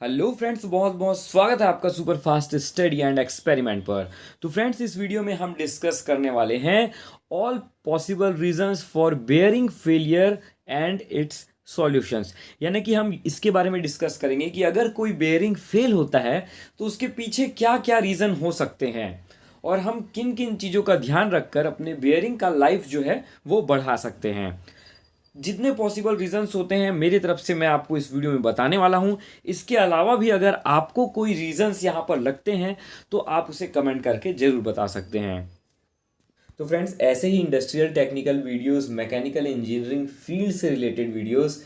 Hello friends, बहुत बहुत स्वागत है आपका super fast study and experiment पर। तो फ्रेंड्स, इस वीडियो में हम डिस्कस करने वाले हैं all possible reasons for bearing failure and it's solutions. यानी कि हम इसके बारे में डिस्कस करेंगे कि अगर कोई बेयरिंग फेल होता है तो उसके पीछे क्या क्या रीज़न हो सकते हैं और हम किन किन चीज़ों का ध्यान रखकर अपने बेयरिंग का लाइफ जो है वो बढ़ा सकते हैं। जितने पॉसिबल रीजंस होते हैं मेरी तरफ से मैं आपको इस वीडियो में बताने वाला हूं। इसके अलावा भी अगर आपको कोई रीजंस यहां पर लगते हैं तो आप उसे कमेंट करके जरूर बता सकते हैं। तो फ्रेंड्स, ऐसे ही industrial technical videos, mechanical engineering field से रिलेटेड वीडियोस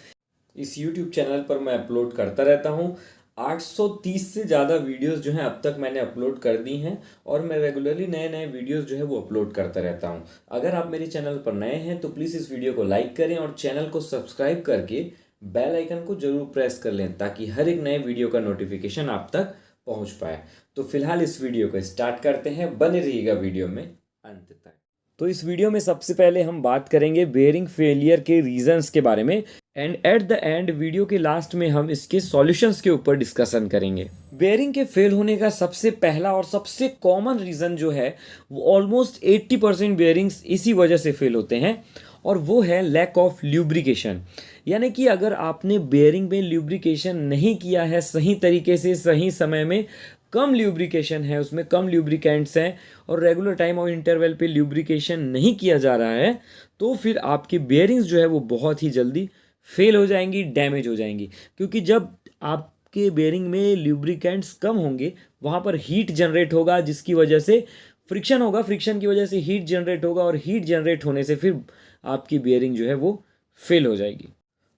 इस यूट्यूब चैनल पर मैं अपलोड करता रहता हूँ। 830 से ज़्यादा वीडियोस जो हैं अब तक मैंने अपलोड कर दी हैं और मैं रेगुलरली नए नए वीडियोस जो है वो अपलोड करता रहता हूँ। अगर आप मेरे चैनल पर नए हैं तो प्लीज़ इस वीडियो को लाइक करें और चैनल को सब्सक्राइब करके बेल आइकन को ज़रूर प्रेस कर लें ताकि हर एक नए वीडियो का नोटिफिकेशन आप तक पहुँच पाए। तो फिलहाल इस वीडियो को स्टार्ट करते हैं, बने रहिएगा वीडियो में अंत तक। तो इस वीडियो में सबसे पहले हम बात करेंगे बेयरिंग फेलियर के रीजंस के बारे में and at the end video के लास्ट में हम इसके सॉल्यूशंस के ऊपर डिस्कशन करेंगे। बेयरिंग के फेल होने का सबसे पहला और सबसे कॉमन रीज़न जो है वो ऑलमोस्ट 80% बेयरिंग्स इसी वजह से फेल होते हैं और वो है लैक ऑफ ल्यूब्रिकेशन। यानी कि अगर आपने बेयरिंग में ल्यूब्रिकेशन नहीं किया है सही तरीके से सही समय में, कम ल्यूब्रिकेशन है उसमें, कम ल्यूब्रिकेंट्स हैं और रेगुलर टाइम और इंटरवल पे ल्यूब्रिकेशन नहीं किया जा रहा है, तो फिर आपकी बेयरिंग्स जो है वो बहुत ही जल्दी फेल हो जाएंगी, डैमेज हो जाएंगी। क्योंकि जब आपके बेयरिंग में ल्यूब्रिकेंट्स कम होंगे वहाँ पर हीट जनरेट होगा जिसकी वजह से फ्रिक्शन होगा, फ्रिक्शन की वजह से हीट जनरेट होगा और हीट जनरेट होने से फिर आपकी बेयरिंग जो है वो फेल हो जाएगी।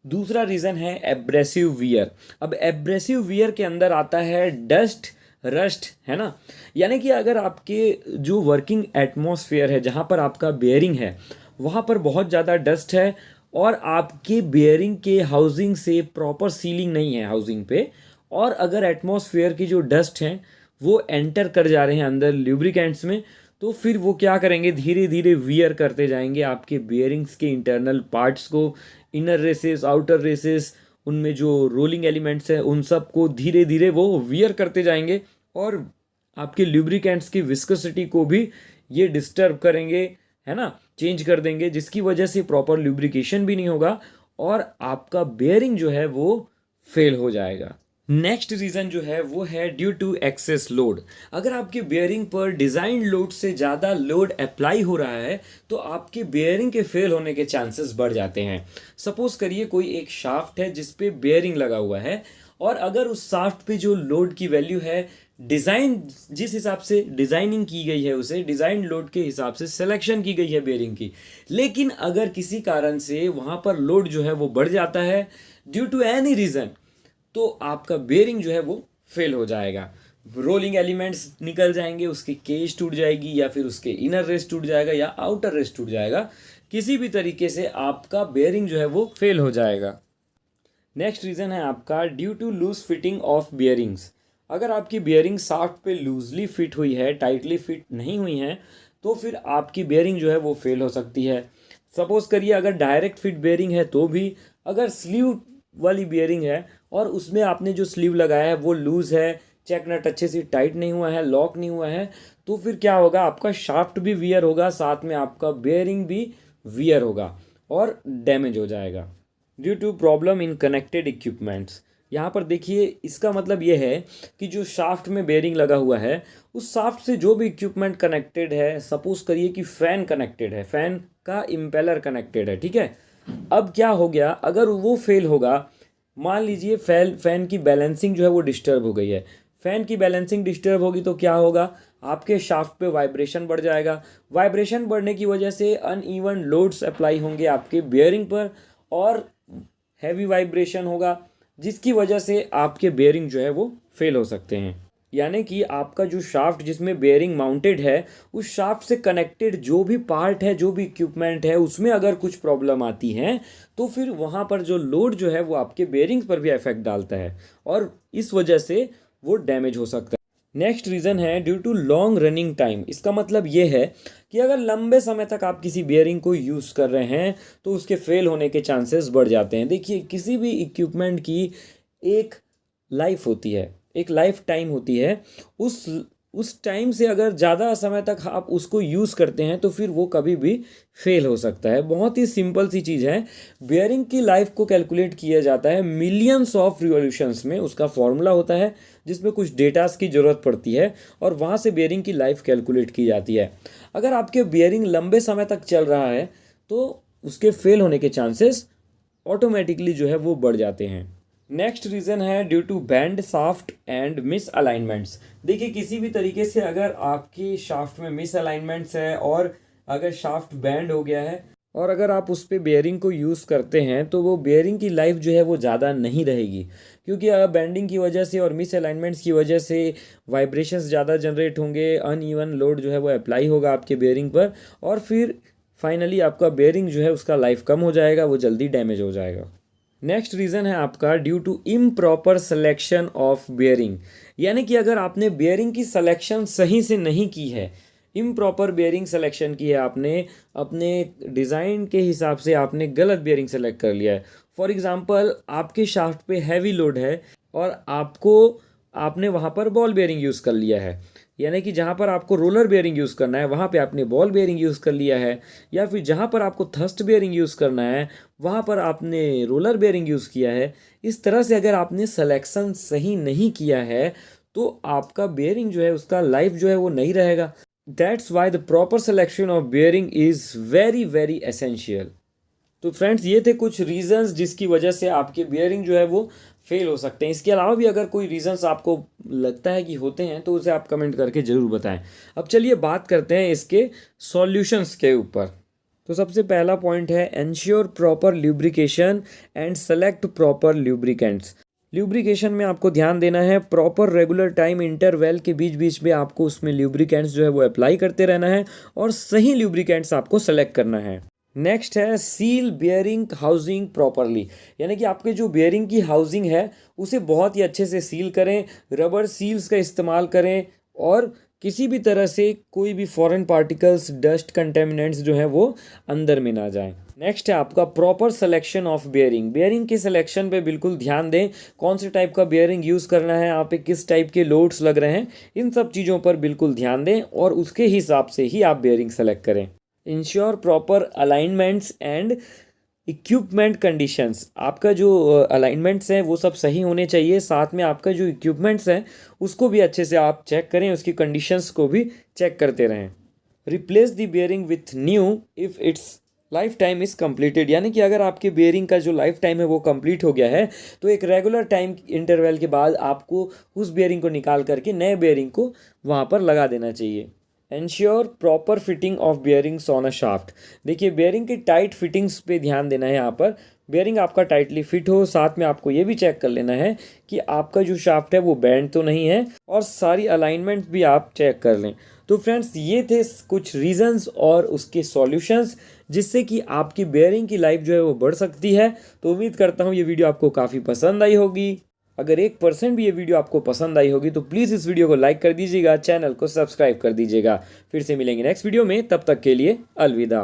दूसरा रीज़न है एब्रेसिव वियर। अब एब्रेसिव वियर के अंदर आता है डस्ट, रस्ट, है ना। यानी कि अगर आपके जो वर्किंग एटमॉस्फेयर है जहाँ पर आपका बेयरिंग है वहाँ पर बहुत ज़्यादा डस्ट है और आपके बेयरिंग के हाउसिंग से प्रॉपर सीलिंग नहीं है हाउसिंग पे, और अगर एटमॉस्फेयर की जो डस्ट हैं वो एंटर कर जा रहे हैं अंदर ल्यूब्रिकेंट्स में, तो फिर वो क्या करेंगे, धीरे धीरे वियर करते जाएंगे आपके बेयरिंग्स के इंटरनल पार्ट्स को, इनर रेसेस, आउटर रेसेस, उनमें जो रोलिंग एलिमेंट्स हैं उन सब को धीरे धीरे वो वियर करते जाएंगे और आपके ल्यूब्रिकेंट्स की विस्कोसिटी को भी ये डिस्टर्ब करेंगे, है ना, चेंज कर देंगे, जिसकी वजह से प्रॉपर ल्यूब्रिकेशन भी नहीं होगा और आपका बेयरिंग जो है वो फेल हो जाएगा। नेक्स्ट रीज़न जो है वो है ड्यू टू एक्सेस लोड। अगर आपके बेयरिंग पर डिज़ाइन लोड से ज़्यादा लोड अप्लाई हो रहा है तो आपके बेयरिंग के फेल होने के चांसेस बढ़ जाते हैं। सपोज करिए कोई एक शाफ्ट है जिस पे बेयरिंग लगा हुआ है और अगर उस शाफ्ट पे जो लोड की वैल्यू है, डिज़ाइन जिस हिसाब से डिज़ाइनिंग की गई है उसे डिज़ाइन लोड के हिसाब से सिलेक्शन की गई है बेयरिंग की, लेकिन अगर किसी कारण से वहाँ पर लोड जो है वो बढ़ जाता है ड्यू टू एनी रीज़न, तो आपका बेयरिंग जो है वो फेल हो जाएगा। रोलिंग एलिमेंट्स निकल जाएंगे, उसकी केज टूट जाएगी या फिर उसके इनर रेस टूट जाएगा या आउटर रेस टूट जाएगा, किसी भी तरीके से आपका बेयरिंग जो है वो फेल हो जाएगा। नेक्स्ट रीज़न है आपका due to loose fitting of bearings. अगर आपकी बियरिंग शाफ्ट पे लूजली फिट हुई है, टाइटली फिट नहीं हुई है, तो फिर आपकी बियरिंग जो है वो फेल हो सकती है। सपोज करिए अगर डायरेक्ट फिट बियरिंग है तो भी, अगर स्लीव वाली बियरिंग है और उसमें आपने जो स्लीव लगाया है वो लूज़ है, चेक नट अच्छे से टाइट नहीं हुआ है, लॉक नहीं हुआ है, तो फिर क्या होगा, आपका शाफ्ट भी वियर होगा, साथ में आपका बेयरिंग भी वियर होगा और डैमेज हो जाएगा due to problem in connected equipments. यहाँ पर देखिए, इसका मतलब ये है कि जो शाफ्ट में बेयरिंग लगा हुआ है उस शाफ्ट से जो भी इक्विपमेंट कनेक्टेड है, सपोज करिए कि फ़ैन कनेक्टेड है, फ़ैन का इम्पेलर कनेक्टेड है, ठीक है। अब क्या हो गया, अगर वो फेल होगा, मान लीजिए फ़ैन की बैलेंसिंग जो है वो डिस्टर्ब हो गई है, फ़ैन की बैलेंसिंग डिस्टर्ब होगी तो क्या होगा, आपके शाफ्ट पे वाइब्रेशन बढ़ जाएगा। वाइब्रेशन बढ़ने की वजह से अनइवन लोड्स अप्लाई होंगे आपके बेयरिंग पर और हैवी वाइब्रेशन होगा, जिसकी वजह से आपके बेयरिंग जो है वो फेल हो सकते हैं। यानी कि आपका जो शाफ्ट जिसमें बेयरिंग माउंटेड है उस शाफ्ट से कनेक्टेड जो भी पार्ट है, जो भी इक्विपमेंट है, उसमें अगर कुछ प्रॉब्लम आती है तो फिर वहाँ पर जो लोड जो है वो आपके बेयरिंग्स पर भी इफेक्ट डालता है और इस वजह से वो डैमेज हो सकता है। नेक्स्ट रीज़न है due to long running time. इसका मतलब ये है कि अगर लंबे समय तक आप किसी बेयरिंग को यूज़ कर रहे हैं तो उसके फेल होने के चांसेस बढ़ जाते हैं। देखिए, किसी भी इक्विपमेंट की एक लाइफ होती है, एक लाइफ टाइम होती है। उस टाइम से अगर ज़्यादा समय तक आप उसको यूज़ करते हैं तो फिर वो कभी भी फेल हो सकता है। बहुत ही सिंपल सी चीज़ है। बेयरिंग की लाइफ को कैलकुलेट किया जाता है मिलियंस ऑफ रिवॉल्यूशंस में। उसका फॉर्मूला होता है जिसमें कुछ डेटास की ज़रूरत पड़ती है और वहाँ से बेयरिंग की लाइफ कैलकुलेट की जाती है। अगर आपके बेयरिंग लंबे समय तक चल रहा है तो उसके फेल होने के चांसेस ऑटोमेटिकली जो है वो बढ़ जाते हैं। नेक्स्ट रीज़न है due to bend shaft and misalignments. देखिए, किसी भी तरीके से अगर आपकी शाफ्ट में मिस अलाइनमेंट्स है और अगर शाफ्ट बैंड हो गया है और अगर आप उस पर बेयरिंग को यूज़ करते हैं तो वो बेयरिंग की लाइफ जो है वो ज़्यादा नहीं रहेगी, क्योंकि बैंडिंग की वजह से और मिस अलाइनमेंट्स की वजह से वाइब्रेशंस ज़्यादा जनरेट होंगे, अनइवन लोड जो है वो अप्लाई होगा आपके बेयरिंग पर और फिर फाइनली आपका बेयरिंग जो है उसका लाइफ कम हो जाएगा, वो जल्दी डैमेज हो जाएगा। नेक्स्ट रीज़न है आपका due to improper selection of bearing. यानी कि अगर आपने बेयरिंग की सिलेक्शन सही से नहीं की है, इम्प्रॉपर बेयरिंग सिलेक्शन की है आपने, अपने डिज़ाइन के हिसाब से आपने गलत बेयरिंग सेलेक्ट कर लिया है। फॉर एग्ज़ाम्पल, आपके शाफ्ट पे हैवी लोड है और आपने वहाँ पर बॉल बेयरिंग यूज़ कर लिया है, यानी कि जहाँ पर आपको रोलर बेयरिंग यूज़ करना है वहाँ पे आपने बॉल बेयरिंग यूज़ कर लिया है, या फिर जहाँ पर आपको थर्स्ट बेयरिंग यूज़ करना है वहाँ पर आपने रोलर बेयरिंग यूज़ किया है। इस तरह से अगर आपने सिलेक्शन सही नहीं किया है तो आपका बेयरिंग जो है उसका लाइफ जो है वो नहीं रहेगा। That's why the proper selection of bearing is very very essential. तो फ्रेंड्स, ये थे कुछ रीजंस जिसकी वजह से आपके बियरिंग जो है वो फेल हो सकते हैं। इसके अलावा भी अगर कोई रीजंस आपको लगता है कि होते हैं तो उसे आप कमेंट करके ज़रूर बताएं। अब चलिए बात करते हैं इसके सॉल्यूशंस के ऊपर। तो सबसे पहला पॉइंट है ensure proper lubrication and select proper lubricants. Lubrication में आपको ध्यान देना है, प्रॉपर रेगुलर टाइम इंटरवल के बीच बीच में आपको उसमें ल्यूब्रिकेंट्स जो है वो अप्लाई करते रहना है और सही ल्यूब्रिकेंट्स आपको सेलेक्ट करना है। नेक्स्ट है सील बियरिंग हाउसिंग प्रॉपरली, यानी कि आपके जो बियरिंग की हाउसिंग है उसे बहुत ही अच्छे से सील करें, रबर सील्स का इस्तेमाल करें और किसी भी तरह से कोई भी फॉरेन पार्टिकल्स, डस्ट, कंटेमिनेंट्स जो है वो अंदर में ना जाएं। नेक्स्ट है आपका proper selection of bearing. Bearing के सिलेक्शन पे बिल्कुल ध्यान दें, कौन से टाइप का बियरिंग यूज़ करना है, आप पे किस टाइप के लोड्स लग रहे हैं, इन सब चीज़ों पर बिल्कुल ध्यान दें और उसके हिसाब से ही आप बियरिंग सेलेक्ट करें। Ensure proper alignments and equipment conditions. आपका जो अलाइनमेंट्स हैं वो सब सही होने चाहिए, साथ में आपका जो इक्विपमेंट्स हैं उसको भी अच्छे से आप चेक करें, उसकी कंडीशंस को भी चेक करते रहें। Replace the bearing with new if it's life time is completed, यानी कि अगर आपके बियरिंग का जो लाइफ टाइम है वो कंप्लीट हो गया है तो एक रेगुलर टाइम इंटरवल के बाद आपको उस बियरिंग को निकाल करके नए बियरिंग को वहाँ पर लगा देना चाहिए। Ensure proper fitting of bearings on a shaft. देखिए, बियरिंग की टाइट फिटिंग्स पे ध्यान देना है। यहाँ पर बियरिंग आपका टाइटली फिट हो, साथ में आपको ये भी चेक कर लेना है कि आपका जो शाफ्ट है वो बैंड तो नहीं है और सारी अलाइनमेंट भी आप चेक कर लें। तो फ्रेंड्स, ये थे कुछ रीजंस और उसके सॉल्यूशंस जिससे कि आपकी बियरिंग की लाइफ जो है वो बढ़ सकती है। तो उम्मीद करता हूँ ये वीडियो आपको काफ़ी पसंद आई होगी। अगर 1% भी ये वीडियो आपको पसंद आई होगी तो प्लीज़ इस वीडियो को लाइक कर दीजिएगा, चैनल को सब्सक्राइब कर दीजिएगा। फिर से मिलेंगे नेक्स्ट वीडियो में, तब तक के लिए अलविदा।